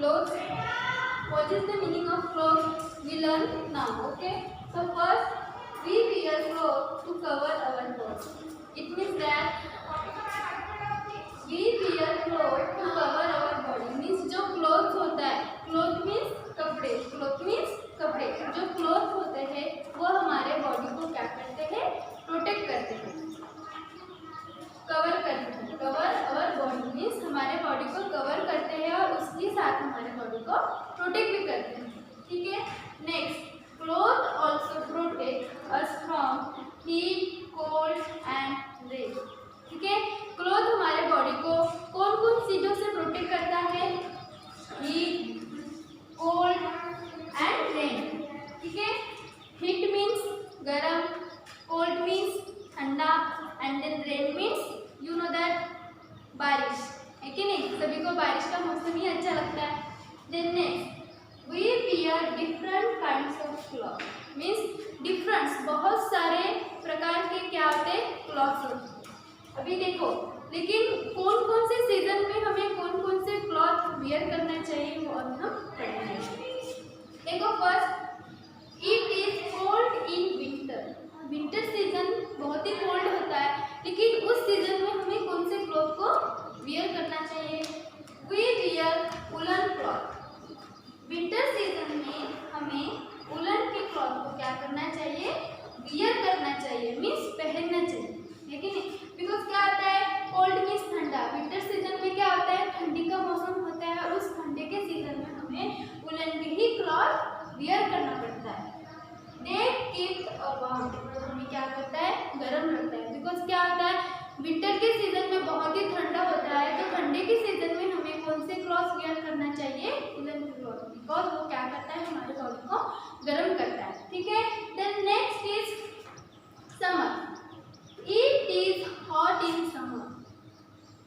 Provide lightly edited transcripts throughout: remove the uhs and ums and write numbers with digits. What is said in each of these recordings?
clothes. What is the meaning of clothes? We learn now. Okay. So first, we wear clothes to cover our body. It means that we wear clothes to cover our body. Means जो clothes होता है, cloth means कपड़े, cloth means कपड़े. जो cloth होते हैं वो हमारे बॉडी को क्या करते हैं? प्रोटेक्ट करते हैं, कवर करते हैं. कवर अवर बॉडी मीन्स हमारे बॉडी को कवर करते हैं और उसके साथ हमारे बॉडी को प्रोटेक्ट भी करते हैं. ठीक है. Next, cloth also protect us from heat, cold and rain. ठीक है. क्लोथ हमारे बॉडी को कौन कौन चीज़ों से प्रोटेक्ट करता है? Heat, cold and rain. ठीक है. हीट मीन्स गरम, कोल्ड मीन्स ठंडा and then rain means you know that बारिश है कि नहीं. सभी को बारिश का मौसम ही अच्छा लगता है. Then next, we wear different kinds of cloth. Means difference, बहुत सारे प्रकार के क्या होते हैं? क्लॉथ्स होते हैं. अभी देखो, लेकिन कौन कौन से सीजन में हमें कौन कौन से क्लॉथ वियर करना चाहिए वो अभी हम पढ़ेंगे. देखो, first, it is cold in winter. Winter season बहुत ही कोल्ड होता है, लेकिन उस सीजन में हमें कौन से क्लॉथ को वियर करना चाहिए? We wear woollen cloth. Winter season में हमें वुलन के क्लॉथ को क्या करना चाहिए? वियर करना चाहिए, मीन्स पहनना चाहिए. लेकिन बिकॉज क्या होता है? कोल्ड मीन्स ठंडा. विंटर सीजन में क्या होता है? ठंडी का मौसम होता है और उस ठंडे के सीजन में हमें वुलन के ही क्लॉथ वियर करना पड़ता है. They keep warm. हमें क्या करता है? गर्म रखता है. बिकॉज क्या होता है? विंटर के सीजन में बहुत ही ठंडा होता है, तो ठंडे के सीजन में हमें कौन से क्लॉथ वियर करना चाहिए? Woollen cloth. बिकॉज वो क्या करता है? हमारे बॉडी को गर्म करता है. ठीक है. Then next is summer. It is hot in summer.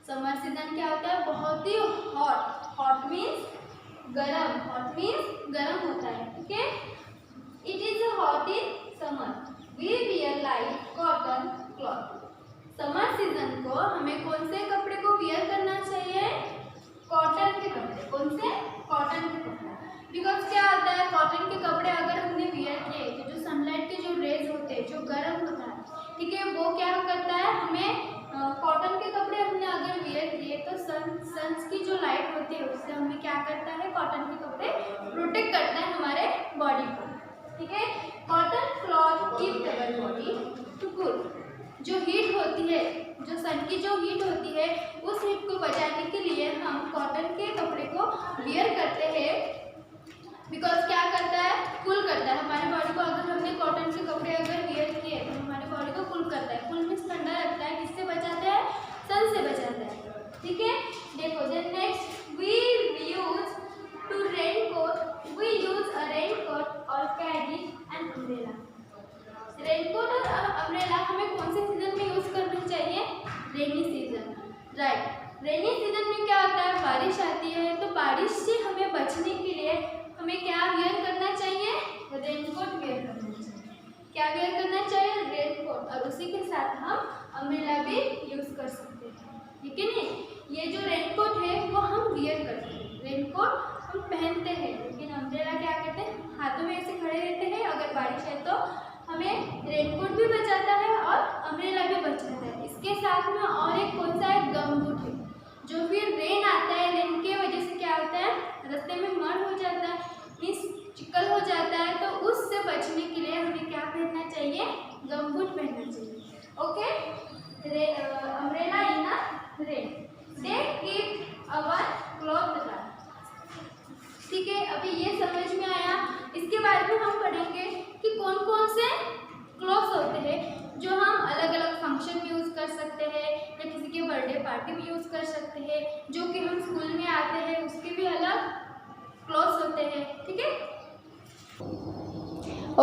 Summer season क्या होता है? बहुत ही हॉट. हॉट मीन्स गरम. हॉट मीन्स गरम होता है. ठीक है. It is hot in summer. We wear light cotton cloth. Summer season को हमें कौन से कपड़े को वियर करना चाहिए? कॉटन के कपड़े. कौन से? कॉटन के कपड़े. बिकॉज क्या होता है? कॉटन के कपड़े अगर हमने वियर किए तो जो सनलाइट के जो रेज होते हैं, जो गर्म होता है, ठीक है, वो क्या करता है? हमें कॉटन के कपड़े हमने अगर वियर किए तो सन्स की जो लाइट होती है उससे हमें क्या करता है? कॉटन के कपड़े प्रोटेक्ट करता है हमारे बॉडी को. ठीक है. Cotton cloth keep our body to cool. जो हीट होती है, जो सन की जो हीट होती है, उस हीट को बचाने के लिए हम कॉटन के कपड़े को वियर करते हैं. बिकॉज क्या करता है? कूल करता है हमारी बॉडी को. अगर हमने कॉटन के कपड़े अगर वियर किए तो हमारी बॉडी को कूल करता है. कूल मीन्स ठंडा रखता है. किससे बचाता है? सन से बचाता है. ठीक है. देखो, then next, we use to rain coat. We use a rain coat और कैरी एन अम्ब्रेला. रेनकोट और अम्ब्रेला हमें कौन से सीजन में यूज करना चाहिए? Rainy season. Right. Rainy season में क्या होता है? बारिश आती है, तो बारिश से हमें बचने के लिए हमें क्या वियर करना चाहिए? रेनकोट वियर करना चाहिए. क्या वियर करना चाहिए? रेनकोट. और उसी के साथ हम अम्ब्रेला भी यूज कर सकते हैं. ठीक है नहीं. ये जो रेनकोट है वो हम वियर करते हैं. रेनकोट हम पहनते हैं, लेकिन अम्ब्रेला क्या करते हैं? हाथों में ऐसे खड़े रहते हैं. अगर बारिश है तो हमें रेनकोट भी बचाता है और अम्ब्रेला भी बचाता है. इसके साथ में और एक कौन सा है? गमबूट है. जो फिर रेन आता है, रेन के वजह से क्या होता है? रास्ते में मड हो जाता है, मीन्स चिकल हो जाता है, तो उससे बचने के लिए हमें क्या पहनना चाहिए? गमबूट पहनना चाहिए. Okay. Umbrella in a rain. They keep our cloth dry. ठीक है. अभी ये समझ में आया. इसके बाद में हम पढ़ेंगे कि कौन कौन से क्लॉथ्स होते हैं जो हम अलग अलग फंक्शन में यूज़ कर सकते हैं, या किसी के बर्थडे पार्टी में यूज़ कर सकते हैं. जो कि हम स्कूल में आते हैं उसके भी अलग क्लॉथ्स होते हैं. ठीक है.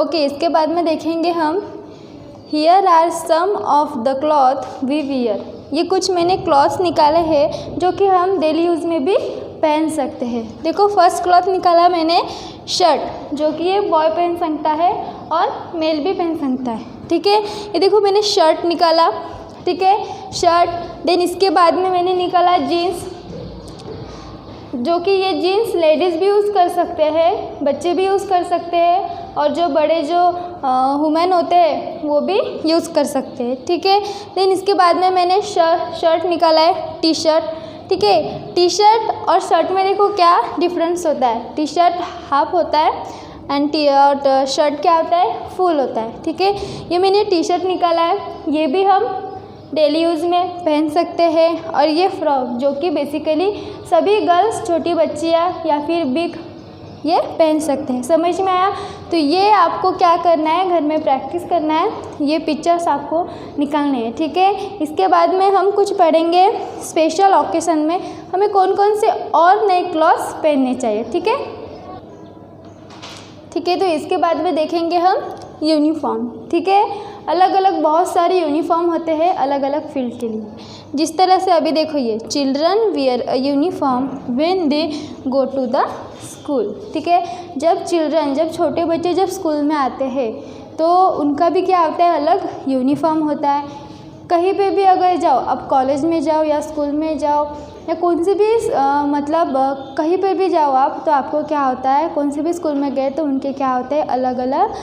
ओके. इसके बाद में देखेंगे हम here are some of the cloth we wear. ये कुछ मैंने क्लॉथ्स निकाले हैं जो कि हम डेली यूज़ में भी पहन सकते हैं. देखो, फर्स्ट क्लॉथ निकाला मैंने शर्ट, जो कि ये बॉय पहन सकता है और मेल भी पहन सकता है. ठीक है. ये देखो, मैंने शर्ट निकाला. ठीक है. शर्ट. देन इसके बाद में मैंने निकाला जीन्स. जो कि ये जीन्स लेडीज़ भी यूज़ कर सकते हैं, बच्चे भी यूज़ कर सकते हैं, और जो बड़े जो वुमेन होते हैं वो भी यूज़ कर सकते हैं। ठीक है, देन इसके बाद में मैंने शर्ट निकाला है, टी शर्ट। ठीक है, टी शर्ट और शर्ट में देखो क्या डिफरेंस होता है। टी शर्ट हाफ होता है एंड शर्ट क्या होता है, फुल होता है। ठीक है, ये मैंने टी शर्ट निकाला है, ये भी हम डेली यूज़ में पहन सकते हैं। और ये फ्रॉक जो कि बेसिकली सभी गर्ल्स, छोटी बच्चियाँ या फिर बिग ये पहन सकते हैं। समझ में आया? तो ये आपको क्या करना है, घर में प्रैक्टिस करना है, ये पिक्चर्स आपको निकालने हैं। ठीक है, इसके बाद में हम कुछ पढ़ेंगे स्पेशल ओकेशन में हमें कौन कौन से और नए क्लॉथ्स पहनने चाहिए। ठीक है, ठीक है, तो इसके बाद में देखेंगे हम यूनिफॉर्म। ठीक है, अलग अलग बहुत सारे यूनिफॉर्म होते हैं अलग अलग फील्ड के लिए। जिस तरह से अभी देखो, ये children wear a uniform when they go to the school. ठीक है, जब छोटे बच्चे जब स्कूल में आते हैं तो उनका भी क्या होता है, अलग यूनिफॉर्म होता है। कहीं पे भी अगर जाओ, अब कॉलेज में जाओ या स्कूल में जाओ या कौन से भी कहीं पे भी जाओ आप, तो आपको क्या होता है, कौन से भी स्कूल में गए तो उनके क्या होते हैं, अलग अलग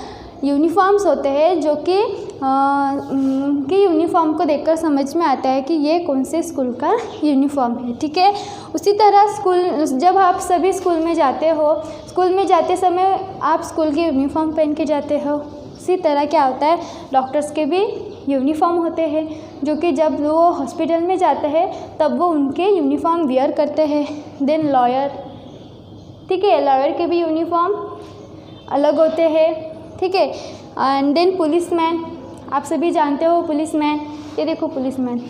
यूनिफॉर्म्स होते हैं, जो कि उनकी यूनिफॉर्म को देखकर समझ में आता है कि ये कौन से स्कूल का यूनिफॉर्म है। ठीक है, उसी तरह जब आप सभी स्कूल में जाते हो, स्कूल में जाते समय आप स्कूल की यूनिफॉर्म पहन के जाते हो। उसी तरह क्या होता है, डॉक्टर्स के भी यूनिफॉर्म होते हैं, जो कि जब वो हॉस्पिटल में जाते हैं तब वो उनके यूनिफॉर्म वियर करते हैं। देन लॉयर, ठीक है, लॉयर के भी यूनिफॉर्म अलग होते हैं। ठीक है, एंड देन पुलिसमैन, आप सभी जानते हो पुलिसमैन, ये देखो पुलिसमैन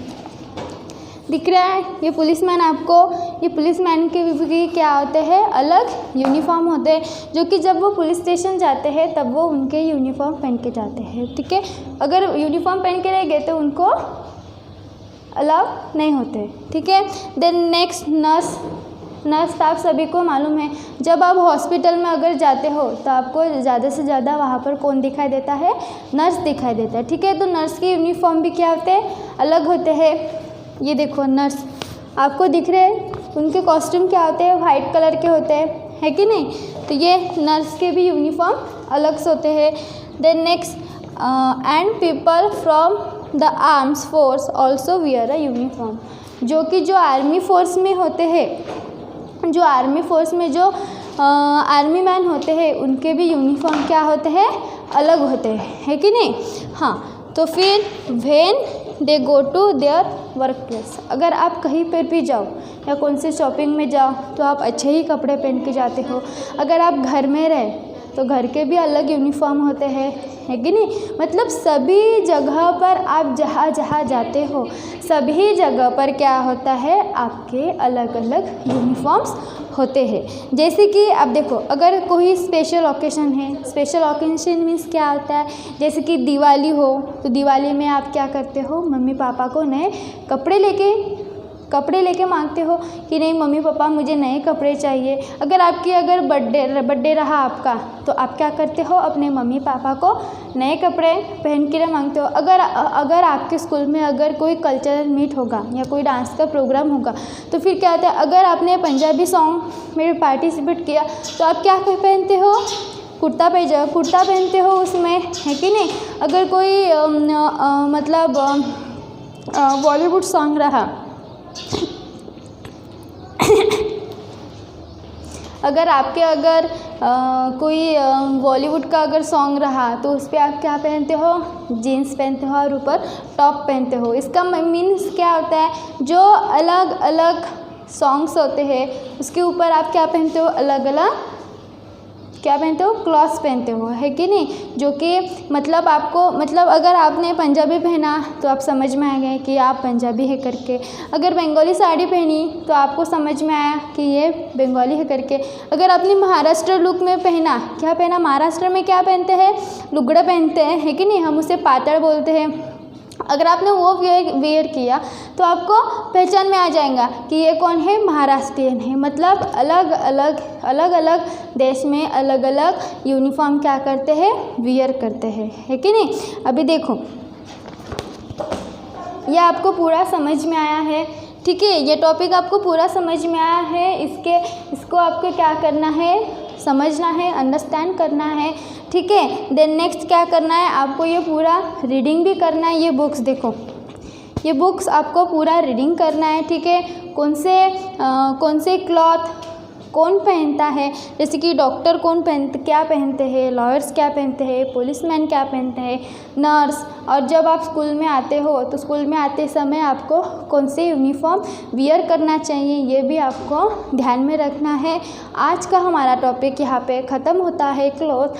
दिख रहा है, ये पुलिसमैन आपको, ये पुलिसमैन के भी क्या होते हैं, अलग यूनिफॉर्म होते हैं, जो कि जब वो पुलिस स्टेशन जाते हैं तब वो उनके यूनिफॉर्म पहन के जाते हैं। ठीक है, अगर यूनिफॉर्म पहन के रह गए तो उनको अलाउ नहीं होते। ठीक है, देन नेक्स्ट नर्स। तो आप सभी को मालूम है, जब आप हॉस्पिटल में अगर जाते हो तो आपको ज़्यादा से ज़्यादा वहाँ पर कौन दिखाई देता है, नर्स दिखाई देता है। ठीक है, तो नर्स के यूनिफॉर्म भी क्या होते हैं, अलग होते हैं। ये देखो नर्स आपको दिख रहे हैं, उनके कॉस्ट्यूम क्या होते हैं, वाइट कलर के होते हैं, है कि नहीं। तो ये नर्स के भी यूनिफॉर्म अलग से होते हैं। Then next and people from the arms force also wear a uniform, जो कि जो आर्मी फोर्स में होते हैं, जो आर्मी फोर्स में जो आर्मी मैन होते हैं उनके भी यूनिफॉर्म क्या होते हैं, अलग होते हैं, है कि नहीं। हाँ, तो फिर when they go to their work place, अगर आप कहीं पर भी जाओ या कौन से शॉपिंग में जाओ तो आप अच्छे ही कपड़े पहन के जाते हो। अगर आप घर में रहे तो घर के भी अलग यूनिफॉर्म होते हैं, है कि नहीं। मतलब सभी जगह पर आप जहाँ जहाँ जाते हो सभी जगह पर क्या होता है, आपके अलग अलग यूनिफॉर्म्स होते हैं। जैसे कि आप देखो, अगर कोई स्पेशल ओकेशन है, स्पेशल ओकेशन मीन्स क्या होता है, जैसे कि दिवाली हो तो दिवाली में आप क्या करते हो, मम्मी पापा को नए कपड़े लेके मांगते हो कि नहीं मम्मी पापा मुझे नए कपड़े चाहिए। अगर बर्थडे रहा आपका तो आप क्या करते हो, अपने मम्मी पापा को नए कपड़े पहन के मांगते हो। अगर आपके स्कूल में अगर कोई कल्चरल मीट होगा या कोई डांस का प्रोग्राम होगा तो फिर क्या होता है, अगर आपने पंजाबी सॉन्ग में पार्टिसिपेट किया तो आप क्या पहनते हो, कुर्ता पहनते हो उसमें, है कि नहीं। अगर कोई बॉलीवुड सॉन्ग रहा अगर कोई बॉलीवुड का अगर सॉन्ग रहा तो उस पर आप क्या पहनते हो, जीन्स पहनते हो और ऊपर टॉप पहनते हो। इसका मीन्स क्या होता है, जो अलग अलग सॉन्ग्स होते हैं उसके ऊपर आप क्या पहनते हो, अलग अलग क्या पहनते हो, क्लॉथ्स पहनते हो, है कि नहीं। जो कि अगर आपने पंजाबी पहना तो आप समझ में आ गए कि आप पंजाबी है करके। अगर बंगाली साड़ी पहनी तो आपको समझ में आया कि ये बंगाली है करके। अगर आपने महाराष्ट्र लुक में पहना, क्या पहना, महाराष्ट्र में क्या पहनते हैं, लुगड़ा पहनते हैं, है कि नहीं, हम उसे पातड़ बोलते हैं। अगर आपने वो वेयर किया तो आपको पहचान में आ जाएगा कि ये कौन है, महाराष्ट्रियन है। मतलब अलग अलग देश में अलग अलग यूनिफॉर्म क्या करते हैं, वियर करते हैं, है कि नहीं। अभी देखो ये आपको पूरा समझ में आया है। ठीक है, ये टॉपिक आपको पूरा समझ में आया है। इसको आपको क्या करना है, समझना है, अंडरस्टैंड करना है। ठीक है, देन नेक्स्ट क्या करना है, आपको ये पूरा रीडिंग भी करना है। ये बुक्स देखो, ये बुक्स आपको पूरा रीडिंग करना है। ठीक है, कौन से क्लॉथ कौन पहनता है, जैसे कि डॉक्टर क्या पहनते हैं, लॉयर्स क्या पहनते हैं, पुलिसमैन क्या पहनते हैं, नर्स। और जब आप स्कूल में आते हो तो स्कूल में आते समय आपको कौन से यूनिफॉर्म वियर करना चाहिए, ये भी आपको ध्यान में रखना है। आज का हमारा टॉपिक यहाँ पे ख़त्म होता है क्लोथ।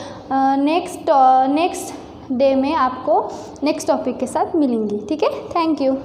नेक्स्ट डे में आपको नेक्स्ट टॉपिक के साथ मिलेंगी। ठीक है, थैंक यू।